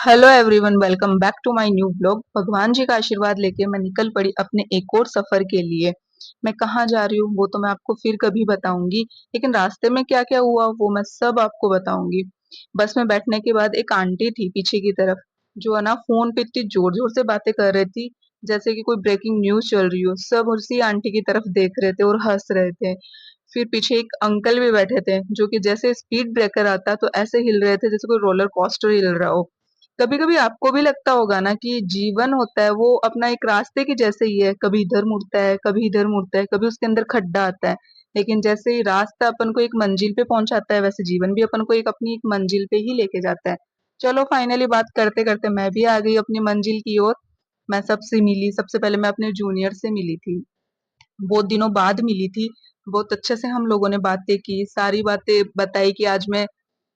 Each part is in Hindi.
Hello everyone, welcome back to my new blog. भगवान जी का आशीर्वाद लेके मैं निकल पड़ी अपने एक और सफर के लिए। मैं कहाँ जा रही हूँ वो तो मैं आपको फिर कभी बताऊंगी, लेकिन रास्ते में क्या क्या हुआ वो मैं सब आपको बताऊंगी। बस में बैठने के बाद एक आंटी थी पीछे की तरफ, जो है ना फोन पे इतनी जोर जोर से बातें कर रही थी जैसे कि कोई ब्रेकिंग न्यूज चल रही हो। सब उसी आंटी की तरफ देख रहे थे और हंस रहे थे। फिर पीछे एक अंकल भी बैठे थे जो कि जैसे स्पीड ब्रेकर आता तो ऐसे हिल रहे थे जैसे कोई रोलर कोस्टर हिल रहा हो। कभी कभी आपको भी लगता होगा ना कि जीवन होता है वो अपना एक रास्ते के जैसे ही है, कभी इधर मुड़ता है कभी इधर मुड़ता है, कभी उसके अंदर खड्डा आता है। लेकिन जैसे ही रास्ता अपन को एक मंजिल पे पहुंचाता है वैसे जीवन भी अपन को एक अपनी एक मंजिल पे ही लेके जाता है। चलो फाइनली बात करते करते मैं भी आ गई अपनी मंजिल की ओर। मैं सबसे मिली, सबसे पहले मैं अपने जूनियर से मिली थी। बहुत दिनों बाद मिली थी। बहुत अच्छे से हम लोगों ने बातें की, सारी बातें बताई कि आज मैं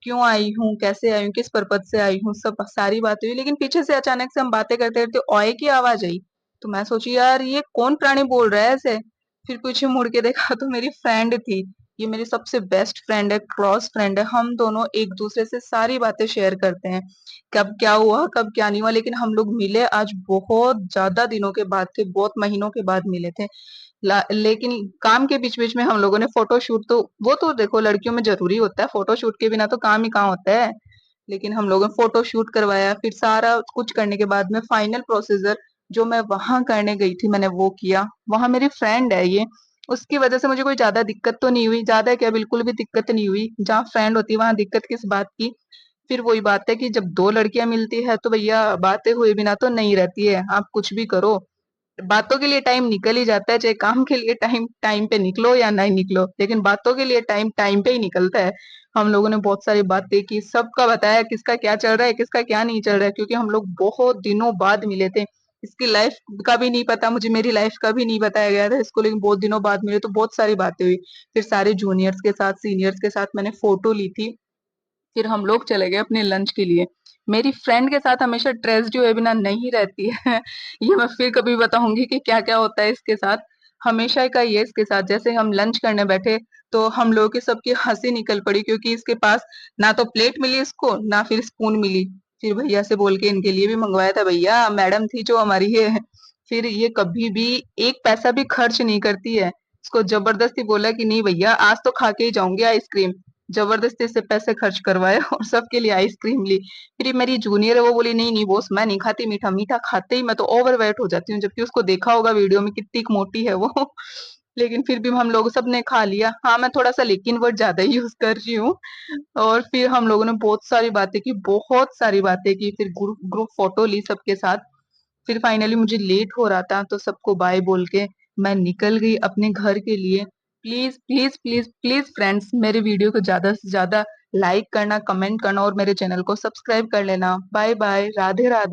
क्यों आई हूँ, कैसे आई हूँ, किस पर्पज से आई हूँ, सब सारी बातें हुई। लेकिन पीछे से अचानक से हम बातें करते करते ओए की आवाज आई। तो मैं सोची यार ये कौन प्राणी बोल रहा है ऐसे। फिर पीछे मुड़ के देखा तो मेरी फ्रेंड थी। ये मेरी सबसे बेस्ट फ्रेंड है, क्लोज फ्रेंड है। हम दोनों एक दूसरे से सारी बातें शेयर करते हैं, कब क्या हुआ कब क्या नहीं हुआ। लेकिन हम लोग मिले आज बहुत ज्यादा दिनों के बाद थे, बहुत महीनों के बाद मिले थे। लेकिन काम के बीच बीच में हम लोगों ने फोटो शूट तो वो तो देखो लड़कियों में जरूरी होता है, फोटो शूट के बिना तो काम ही कहाँ होता है। लेकिन हम लोगों ने फोटो शूट करवाया, फिर सारा कुछ करने के बाद में फाइनल प्रोसीजर जो मैं वहां करने गई थी मैंने वो किया। वहां मेरी फ्रेंड है ये, उसकी वजह से मुझे कोई ज्यादा दिक्कत तो नहीं हुई, ज्यादा क्या बिल्कुल भी दिक्कत नहीं हुई। जहाँ फ्रेंड होती है वहां दिक्कत किस बात की। फिर वही बात है कि जब दो लड़कियां मिलती है तो भैया बातें हुए बिना तो नहीं रहती है, आप कुछ भी करो। बातों के लिए टाइम निकल ही जाता है, चाहे काम के लिए टाइम टाइम पे निकलो या नहीं निकलो, लेकिन बातों के लिए टाइम टाइम पे ही निकलता है। हम लोगों ने बहुत सारी बातें की, सबका बताया किसका क्या चल रहा है किसका क्या नहीं चल रहा है, क्योंकि हम लोग बहुत दिनों बाद मिले थे। इसकी लाइफ का भी नहीं पता मुझे, मेरी लाइफ का भी नहीं बताया गया था इसको, लेकिन बहुत दिनों बाद मिले तो बहुत सारी बातें हुई। फिर सारे जूनियर्स के साथ सीनियर्स के साथ मैंने फोटो ली थी। फिर हम लोग चले गए अपने लंच के लिए। मेरी फ्रेंड के साथ हमेशा ट्रेजेडी हुए बिना नहीं रहती है। ये मैं फिर कभी बताऊंगी कि क्या क्या होता है इसके साथ। हमेशा का ये इसके साथ, जैसे हम लंच करने बैठे तो हम लोगों की सबकी हंसी निकल पड़ी, क्योंकि इसके पास ना तो प्लेट मिली इसको ना फिर स्पून मिली। फिर भैया से बोल के इनके लिए भी मंगवाया था, भैया मैडम थी जो हमारी ये। फिर ये कभी भी एक पैसा भी खर्च नहीं करती है। इसको जबरदस्ती बोला कि नहीं भैया आज तो खा के ही जाऊंगी आइसक्रीम। जबरदस्ती से पैसे खर्च करवाए और सबके लिए आइसक्रीम ली। फिर ये मेरी जूनियर है, वो बोली नहीं नहीं बॉस मैं नहीं खाती मीठा, मीठा खाते ही मैं तो ओवर वेट हो जाती हूँ, जबकि उसको देखा होगा वीडियो में कितनी मोटी है वो। लेकिन फिर भी हम लोग सब ने खा लिया। हाँ मैं थोड़ा सा लेकिन वर्ड ज्यादा ही यूज कर रही हूँ। और फिर हम लोगों ने बहुत सारी बातें की, बहुत सारी बातें की, फिर ग्रुप ग्रुप फोटो ली सबके साथ। फिर फाइनली मुझे लेट हो रहा था तो सबको बाय बोल के मैं निकल गई अपने घर के लिए। Please please please please friends, मेरे वीडियो को ज्यादा से ज्यादा लाइक करना, कमेंट करना और मेरे चैनल को सब्सक्राइब कर लेना। Bye bye, Radhe Radhe.